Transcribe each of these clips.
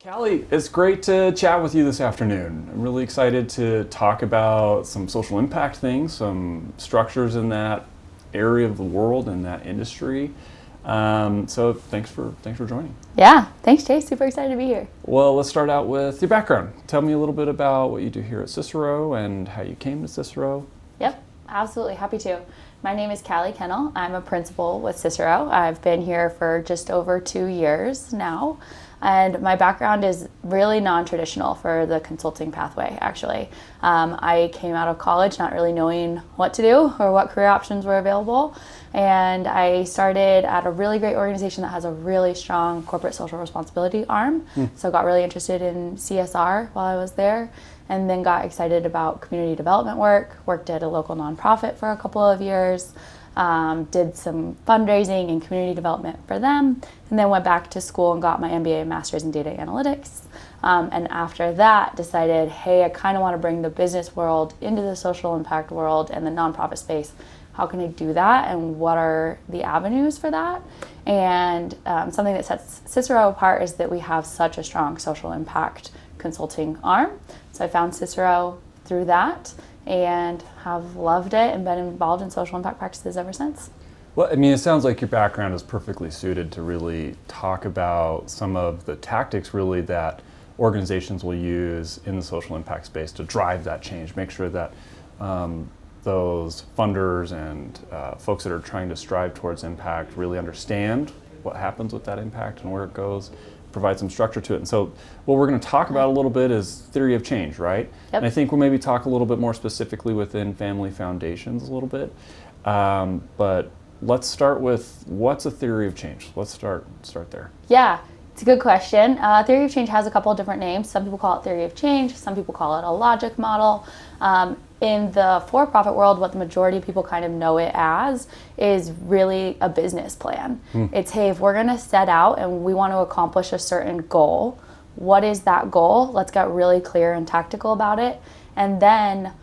Callie, it's great to chat with you this afternoon. I'm really excited to talk about some social impact things, some structures in that area of the world and that industry. So thanks for joining. Yeah, thanks Chase, super excited to be here. Well, let's start out with your background. Tell me a little bit about what you do here at Cicero and how you came to Cicero. Yep, absolutely, happy to. My name is Callie Kennel. I'm a principal with Cicero. I've been here for just over 2 years now. And my background is really non-traditional for the consulting pathway, actually. I came out of college not really knowing what to do or what career options were available. And I started at a really great organization that has a really strong corporate social responsibility arm. So I got really interested in CSR while I was there, and then got excited about community development work, worked at a local nonprofit for a couple of years. Did some fundraising and community development for them, and then went back to school and got my MBA and Master's in Data Analytics. And after that, decided, hey, I kind of want to bring the business world into the social impact world and the nonprofit space. How can I do that, and what are the avenues for that? And something that sets Cicero apart is that we have such a strong social impact consulting arm. So I found Cicero through that, and have loved it and been involved in social impact practices ever since. Well, I mean, it sounds like your background is perfectly suited to really talk about some of the tactics really that organizations will use in the social impact space to drive that change, make sure that those funders and folks that are trying to strive towards impact really understand what happens with that impact and where it goes, provide some structure to it. And so what we're going to talk about a little bit is theory of change, right? Yep. And I think we'll maybe talk a little bit more specifically within family foundations a little bit. But let's start with, what's a theory of change? Let's start there. Yeah, it's a good question. Theory of change has a couple of different names. Some people call it theory of change. Some people call it a logic model. In the for-profit world, what the majority of people kind of know it as is really a business plan. It's, hey, if we're going to set out and we want to accomplish a certain goal, what is that goal? Let's get really clear and tactical about it. And then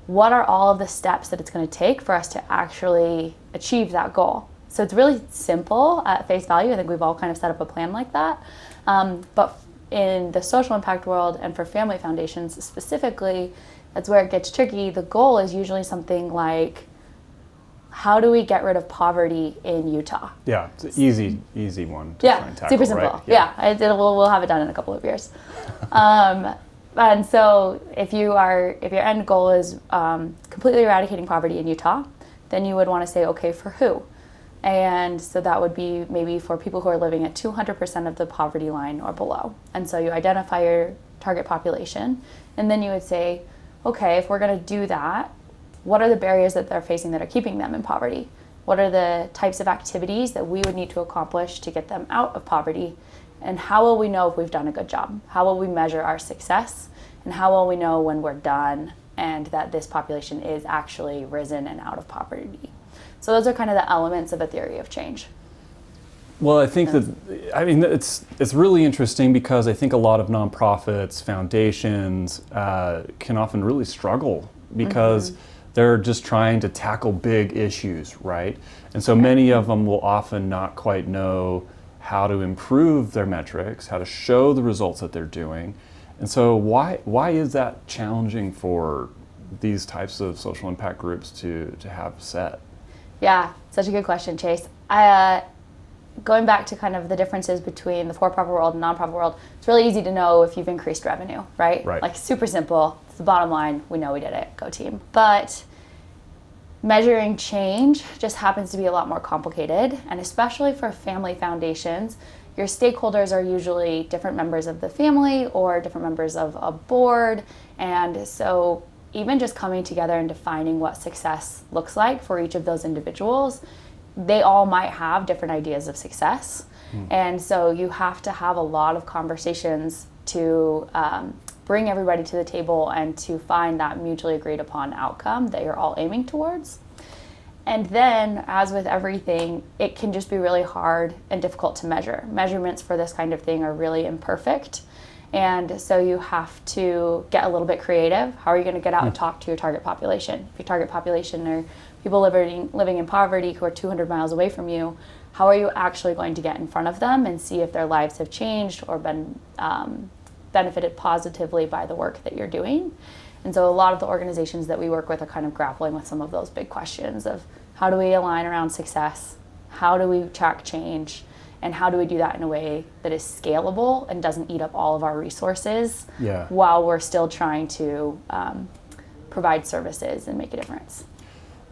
what are all of the steps that it's going to take for us to actually achieve that goal? So it's really simple at face value. I think we've all kind of set up a plan like that. But in the social impact world and for family foundations specifically, that's where it gets tricky. The goal is usually something like, how do we get rid of poverty in Utah? Yeah, it's an easy one to try and tackle, super simple. right? We'll have it done in a couple of years. And so if your end goal is completely eradicating poverty in Utah, then you would want to say, okay, for who? And so that would be maybe for people who are living at 200% of the poverty line or below. And so you identify your target population, and then you would say, okay, if we're going to do that, what are the barriers that they're facing that are keeping them in poverty? What are the types of activities that we would need to accomplish to get them out of poverty? And how will we know if we've done a good job? How will we measure our success? And how will we know when we're done and that this population is actually risen and out of poverty? So those are kind of the elements of a theory of change. Well, I think it's really interesting because I think a lot of nonprofits, foundations can often really struggle because they're just trying to tackle big issues, right? And so many of them will often not quite know how to improve their metrics, how to show the results that they're doing. And so why is that challenging for these types of social impact groups to have set? Yeah, such a good question, Chase. Going back to kind of the differences between the for-profit world and nonprofit world, it's really easy to know if you've increased revenue, right? Like super simple. It's the bottom line. We know we did it. Go team. But measuring change just happens to be a lot more complicated. And especially for family foundations, your stakeholders are usually different members of the family or different members of a board. And so even just coming together and defining what success looks like for each of those individuals, they all might have different ideas of success. And so you have to have a lot of conversations to bring everybody to the table and to find that mutually agreed upon outcome that you're all aiming towards. And then, as with everything, it can just be really hard and difficult to measure. Measurements for this kind of thing are really imperfect. And so you have to get a little bit creative. How are you going to get out and talk to your target population? If your target population are people living in poverty who are 200 miles away from you, how are you actually going to get in front of them and see if their lives have changed or been benefited positively by the work that you're doing? And so a lot of the organizations that we work with are kind of grappling with some of those big questions of how do we align around success? How do we track change? And how do we do that in a way that is scalable and doesn't eat up all of our resources while we're still trying to provide services and make a difference?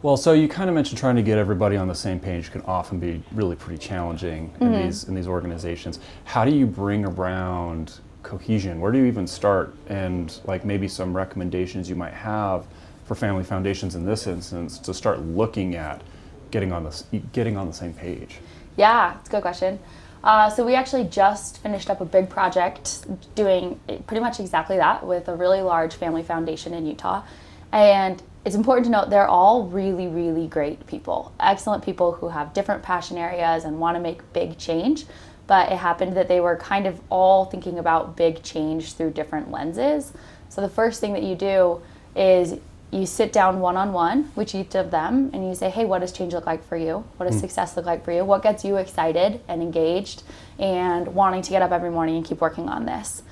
Well, so you kind of mentioned trying to get everybody on the same page can often be really pretty challenging in these organizations. How do you bring around cohesion? Where do you even start? And like maybe some recommendations you might have for family foundations in this instance to start looking at getting on the same page. Yeah, it's a good question. So we actually just finished up a big project doing pretty much exactly that with a really large family foundation in Utah. And it's important to note they're all really, really great people, excellent people who have different passion areas and want to make big change. But it happened that they were kind of all thinking about big change through different lenses. So the first thing that you do is you sit down one-on-one with each of them and you say, hey, what does change look like for you? What does success look like for you? What gets you excited and engaged and wanting to get up every morning and keep working on this?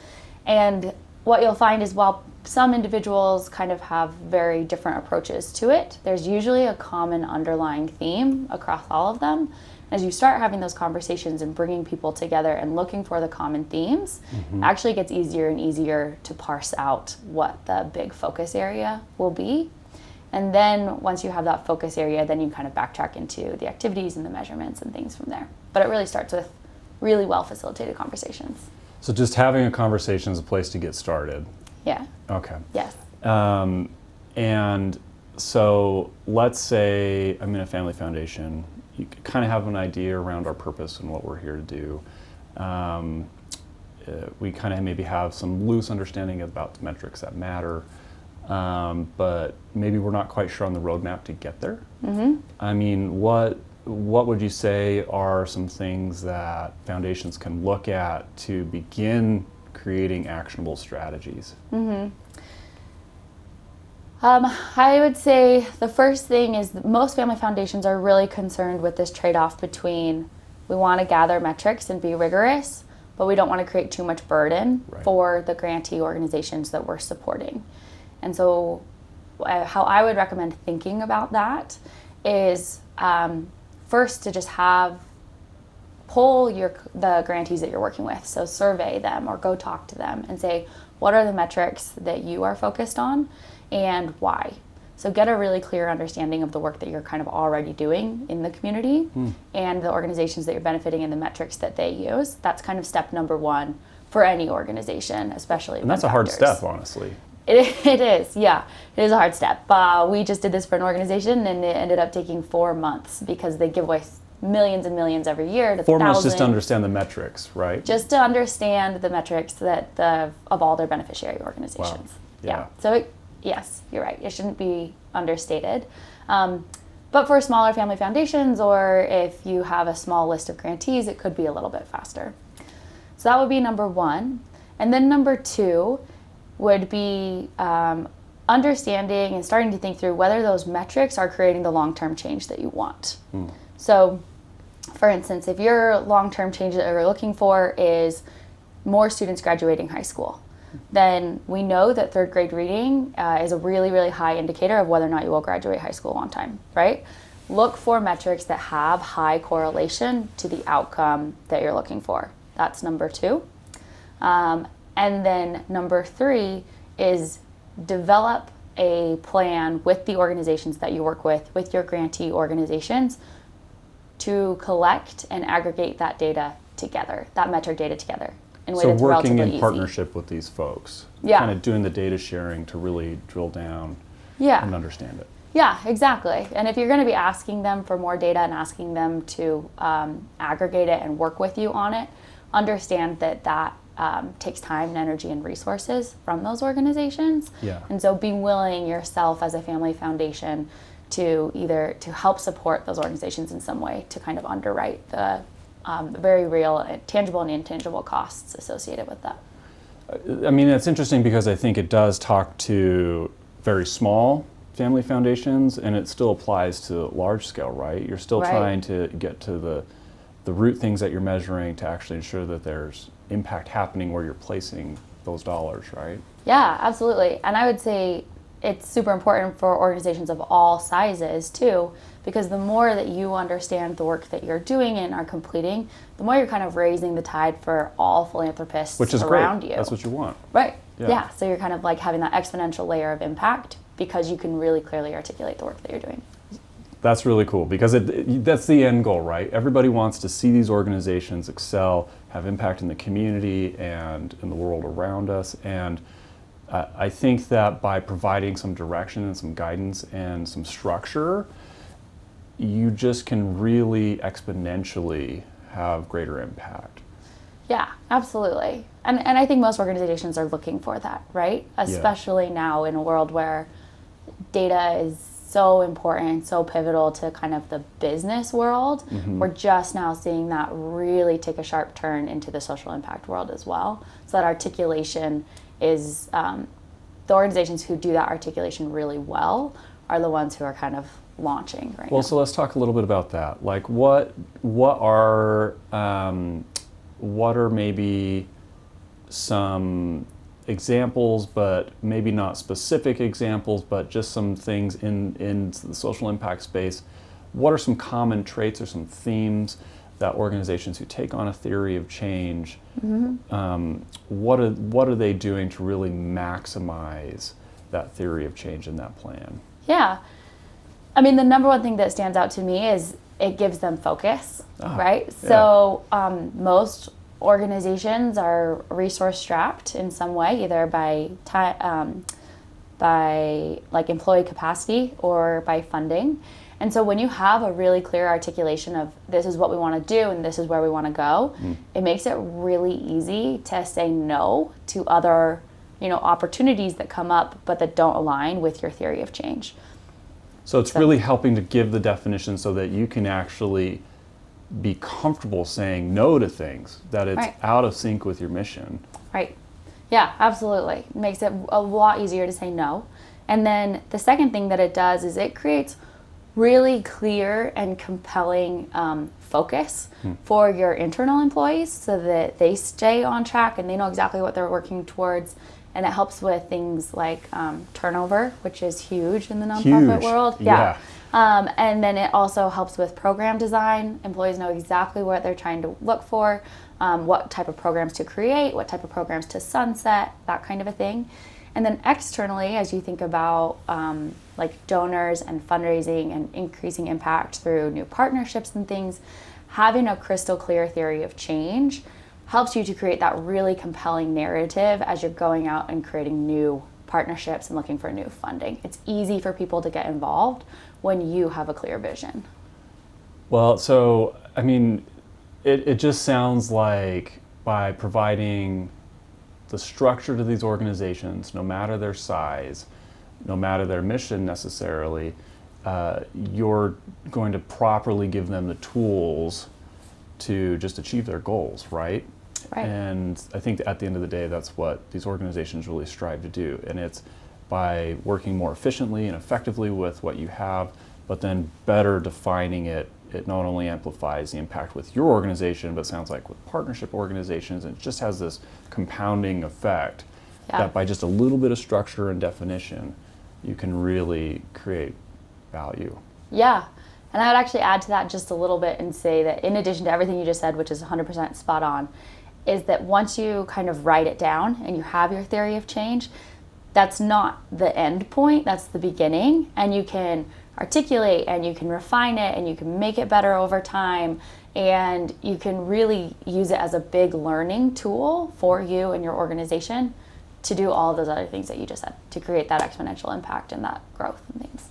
And what you'll find is while some individuals kind of have very different approaches to it, there's usually a common underlying theme across all of them. As you start having those conversations and bringing people together and looking for the common themes, it actually gets easier and easier to parse out what the big focus area will be. And then once you have that focus area, then you kind of backtrack into the activities and the measurements and things from there. But it really starts with really well facilitated conversations. So just having a conversation is a place to get started. Yeah. Okay. Yes. And so let's say I'm in a family foundation. You kind of have an idea around our purpose and what we're here to do. We kind of maybe have some loose understanding about the metrics that matter, but maybe we're not quite sure on the roadmap to get there. I mean, what would you say are some things that foundations can look at to begin creating actionable strategies? I would say the first thing is that most family foundations are really concerned with this trade-off between we want to gather metrics and be rigorous, but we don't want to create too much burden for the grantee organizations that we're supporting. And so how I would recommend thinking about that is first to just pull the grantees that you're working with. So survey them or go talk to them and say, what are the metrics that you are focused on and why? So get a really clear understanding of the work that you're kind of already doing in the community and the organizations that you're benefiting and the metrics that they use. That's kind of step number one for any organization, especially. And that's a hard step, honestly. It is, yeah. It is a hard step. We just did this for an organization and it ended up taking 4 months because they give away millions and millions every year to 4 months just to understand the metrics, right? Just to understand the metrics of all their beneficiary organizations. Wow. Yeah. So yes, you're right. It shouldn't be understated. But for smaller family foundations or if you have a small list of grantees, it could be a little bit faster. So that would be number one. And then number two would be understanding and starting to think through whether those metrics are creating the long-term change that you want. So, for instance, if your long-term change that you're looking for is more students graduating high school, then we know that third grade reading is a really, really high indicator of whether or not you will graduate high school on time, right? Look for metrics that have high correlation to the outcome that you're looking for. That's number two. And then number three is develop a plan with the organizations that you work with your grantee organizations, to collect and aggregate that data together, that metric data together. In a way so that's working in easy. partnership with these folks, kind of doing the data sharing to really drill down and understand it. Yeah, exactly. And if you're going to be asking them for more data and asking them to aggregate it and work with you on it, understand that takes time and energy and resources from those organizations. And so be willing yourself as a family foundation to help support those organizations in some way to kind of underwrite the very real, tangible and intangible costs associated with that. I mean, it's interesting because I think it does talk to very small family foundations and it still applies to large scale, right? You're still trying to get to the root things that you're measuring to actually ensure that there's impact happening where you're placing those dollars, right? Yeah, absolutely. And I would say it's super important for organizations of all sizes too, because the more that you understand the work that you're doing and are completing, the more you're kind of raising the tide for all philanthropists Which is around great. you. That's what you want. Right. Yeah. Yeah. So you're kind of like having that exponential layer of impact because you can really clearly articulate the work that you're doing. That's really cool because that's the end goal, right? Everybody wants to see these organizations excel, have impact in the community and in the world around us. And I think that by providing some direction and some guidance and some structure, you just can really exponentially have greater impact. Yeah, absolutely. And I think most organizations are looking for that, right? Especially now in a world where data is so important, so pivotal to kind of the business world. Mm-hmm. We're just now seeing that really take a sharp turn into the social impact world as well. So that articulation is, the organizations who do that articulation really well are the ones who are kind of launching right now. Well, so let's talk a little bit about that. Like what are maybe some examples, but maybe not specific examples, but just some things in the social impact space. What are some common traits or some themes that organizations who take on a theory of change, what are they doing to really maximize that theory of change in that plan? Yeah. I mean, the number one thing that stands out to me is it gives them focus, right? Yeah. So most organizations are resource strapped in some way, either by like employee capacity or by funding. And so when you have a really clear articulation of this is what we want to do and this is where we want to go, it makes it really easy to say no to other, opportunities that come up but that don't align with your theory of change. So it's really helping to give the definition so that you can actually be comfortable saying no to things, that it's out of sync with your mission. Right. Yeah, absolutely. It makes it a lot easier to say no. And then the second thing that it does is it creates really clear and compelling focus for your internal employees so that they stay on track and they know exactly what they're working towards. And it helps with things like turnover, which is huge in the nonprofit world. Yeah. And then it also helps with program design. Employees know exactly what they're trying to look for, what type of programs to create, what type of programs to sunset, that kind of a thing. And then externally, as you think about like donors and fundraising and increasing impact through new partnerships and things, having a crystal clear theory of change helps you to create that really compelling narrative as you're going out and creating new partnerships and looking for new funding. It's easy for people to get involved when you have a clear vision. Well, so, I mean, it just sounds like by providing the structure to these organizations, no matter their size, no matter their mission necessarily, you're going to properly give them the tools to just achieve their goals, right? Right. And I think at the end of the day, that's what these organizations really strive to do. And it's by working more efficiently and effectively with what you have, but then better defining it. It not only amplifies the impact with your organization, but sounds like with partnership organizations, and it just has this compounding effect that by just a little bit of structure and definition, you can really create value. Yeah. And I would actually add to that just a little bit and say that in addition to everything you just said, which is 100% spot on, is that once you kind of write it down and you have your theory of change, that's not the end point, that's the beginning. And you can articulate and you can refine it and you can make it better over time. And you can really use it as a big learning tool for you and your organization to do all of those other things that you just said, to create that exponential impact and that growth and things.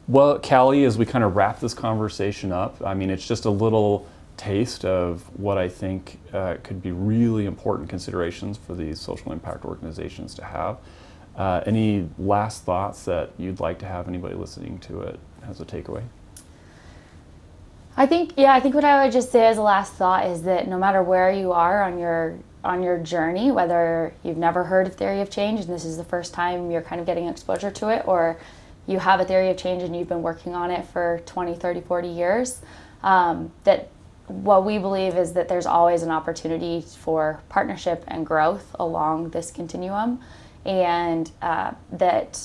Well, Callie, as we kind of wrap this conversation up, I mean, it's just a little taste of what I think could be really important considerations for these social impact organizations to have. Any last thoughts that you'd like to have anybody listening to it as a takeaway? I think what I would just say as a last thought is that no matter where you are on your journey, whether you've never heard of theory of change and this is the first time you're kind of getting exposure to it, or you have a theory of change and you've been working on it for 20, 30, 40 years, that what we believe is that there's always an opportunity for partnership and growth along this continuum, and that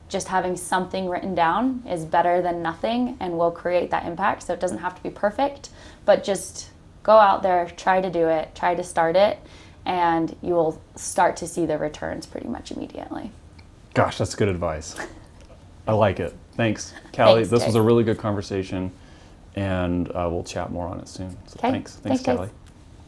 just having something written down is better than nothing and will create that impact. So it doesn't have to be perfect, but just go out there, try to do it, try to start it, and you will start to see the returns pretty much immediately. Gosh, that's good advice. I like it. Thanks, Callie. Thanks, this Jake. was a really good conversation, and we'll chat more on it soon. So Okay. thanks, Callie. Guys.